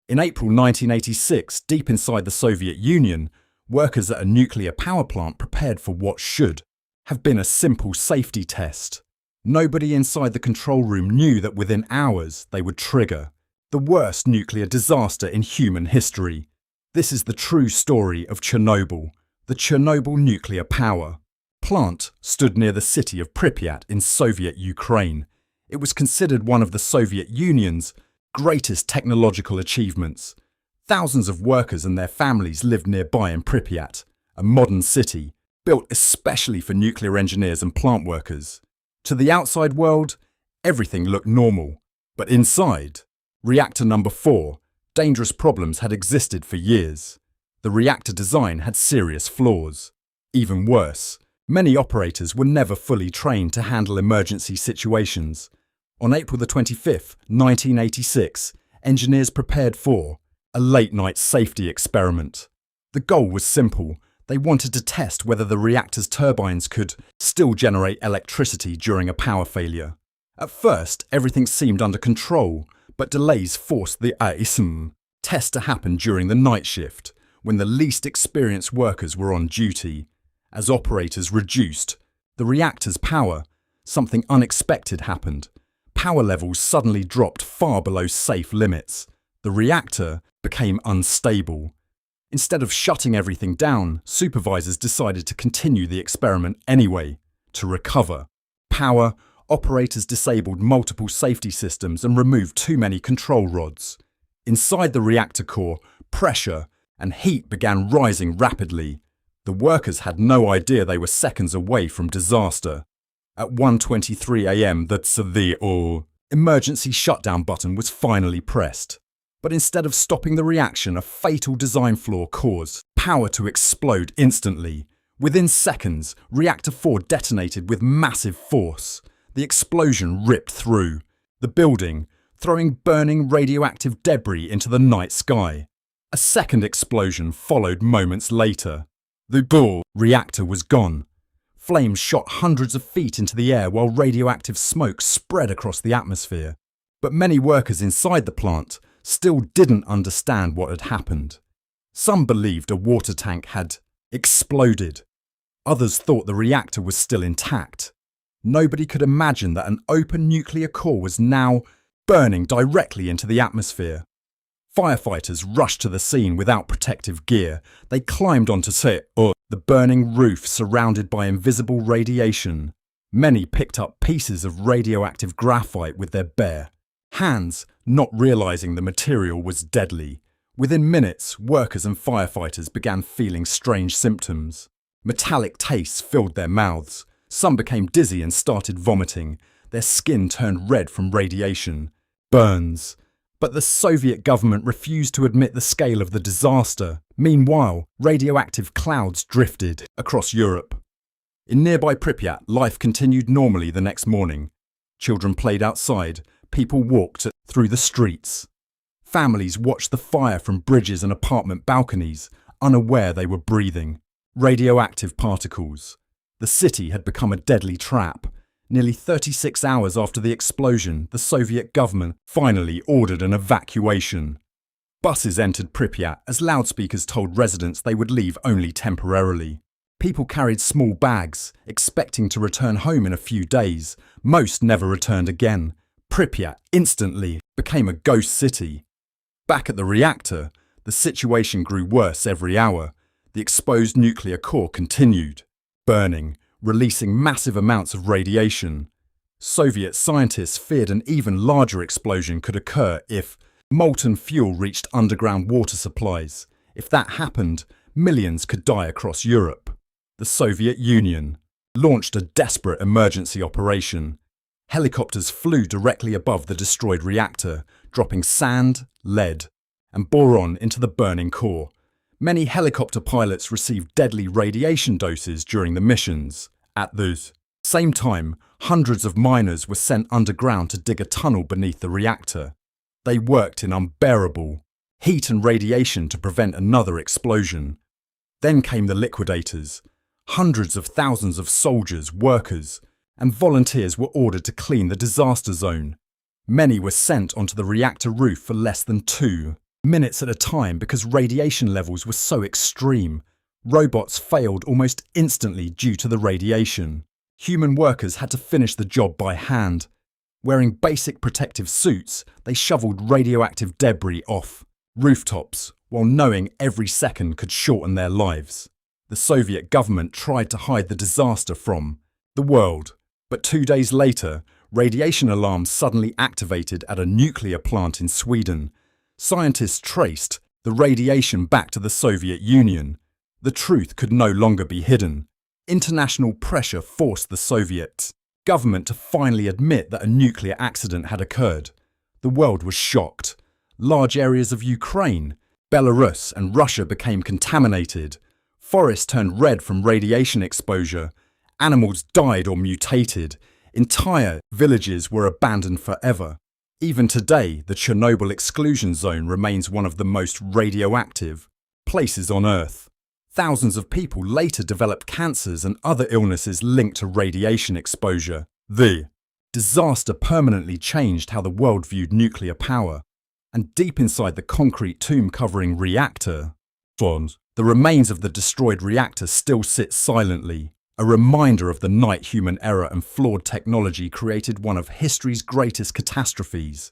In April 1986, deep inside the Soviet Union, workers at a nuclear power plant prepared for what should have been a simple safety test. Nobody inside the control room knew that within hours they would trigger the worst nuclear disaster in human history. This is the true story of Chernobyl, the Chernobyl Nuclear Power Plant stood near the city of Pripyat in Soviet Ukraine. It was considered one of the Soviet Union's greatest technological achievements. Thousands of workers and their families lived nearby in Pripyat, a modern city built especially for nuclear engineers and plant workers. To the outside world, everything looked normal, but inside, Reactor number 4, dangerous problems had existed for years. The reactor design had serious flaws. Even worse, many operators were never fully trained to handle emergency situations. On April 25, 1986, engineers prepared for a late-night safety experiment. The goal was simple. They wanted to test whether the reactor's turbines could still generate electricity during a power failure. At first, everything seemed under control, but delays forced the AISM test to happen during the night shift, when the least experienced workers were on duty. As operators reduced the reactor's power, something unexpected happened. Power levels suddenly dropped far below safe limits. The reactor became unstable. Instead of shutting everything down, supervisors decided to continue the experiment anyway. To recover power, operators disabled multiple safety systems and removed too many control rods. Inside the reactor core, pressure and heat began rising rapidly. The workers had no idea they were seconds away from disaster. At 1:23 a.m., the emergency shutdown button was finally pressed. But instead of stopping the reaction, a fatal design flaw caused power to explode instantly. Within seconds, Reactor 4 detonated with massive force. The explosion ripped through the building, throwing burning radioactive debris into the night sky. A second explosion followed moments later. The reactor was gone. Flames shot hundreds of feet into the air while radioactive smoke spread across the atmosphere. But many workers inside the plant still didn't understand what had happened. Some believed a water tank had exploded. Others thought the reactor was still intact. Nobody could imagine that an open nuclear core was now burning directly into the atmosphere. Firefighters rushed to the scene without protective gear. They climbed onto the burning roof surrounded by invisible radiation. Many picked up pieces of radioactive graphite with their bare hands, not realizing the material was deadly. Within minutes, workers and firefighters began feeling strange symptoms. Metallic tastes filled their mouths. Some became dizzy and started vomiting. Their skin turned red from radiation. Burns. But the Soviet government refused to admit the scale of the disaster. Meanwhile, radioactive clouds drifted across Europe. In nearby Pripyat, life continued normally the next morning. Children played outside. People walked through the streets. Families watched the fire from bridges and apartment balconies, unaware they were breathing radioactive particles. The city had become a deadly trap. Nearly 36 hours after the explosion, the Soviet government finally ordered an evacuation. Buses entered Pripyat as loudspeakers told residents they would leave only temporarily. People carried small bags, expecting to return home in a few days. Most never returned again. Pripyat instantly became a ghost city. Back at the reactor, the situation grew worse every hour. The exposed nuclear core continued burning, releasing massive amounts of radiation. Soviet scientists feared an even larger explosion could occur if molten fuel reached underground water supplies. If that happened, millions could die across Europe. The Soviet Union launched a desperate emergency operation. Helicopters flew directly above the destroyed reactor, dropping sand, lead, and boron into the burning core. Many helicopter pilots received deadly radiation doses during the missions. At the same time, hundreds of miners were sent underground to dig a tunnel beneath the reactor. They worked in unbearable heat and radiation to prevent another explosion. Then came the liquidators. Hundreds of thousands of soldiers, workers, and volunteers were ordered to clean the disaster zone. Many were sent onto the reactor roof for less than 2 minutes at a time because radiation levels were so extreme. Robots failed almost instantly due to the radiation. Human workers had to finish the job by hand. Wearing basic protective suits, they shoveled radioactive debris off rooftops, while knowing every second could shorten their lives. The Soviet government tried to hide the disaster from the world, but 2 days later, radiation alarms suddenly activated at a nuclear plant in Sweden. Scientists traced the radiation back to the Soviet Union. The truth could no longer be hidden. International pressure forced the Soviet government to finally admit that a nuclear accident had occurred. The world was shocked. Large areas of Ukraine, Belarus, and Russia became contaminated. Forests turned red from radiation exposure. Animals died or mutated. Entire villages were abandoned forever. Even today, the Chernobyl exclusion zone remains one of the most radioactive places on Earth. Thousands of people later developed cancers and other illnesses linked to radiation exposure. The disaster permanently changed how the world viewed nuclear power. And deep inside the concrete tomb covering Reactor, the remains of the destroyed reactor still sit silently, a reminder of the night human error and flawed technology created one of history's greatest catastrophes.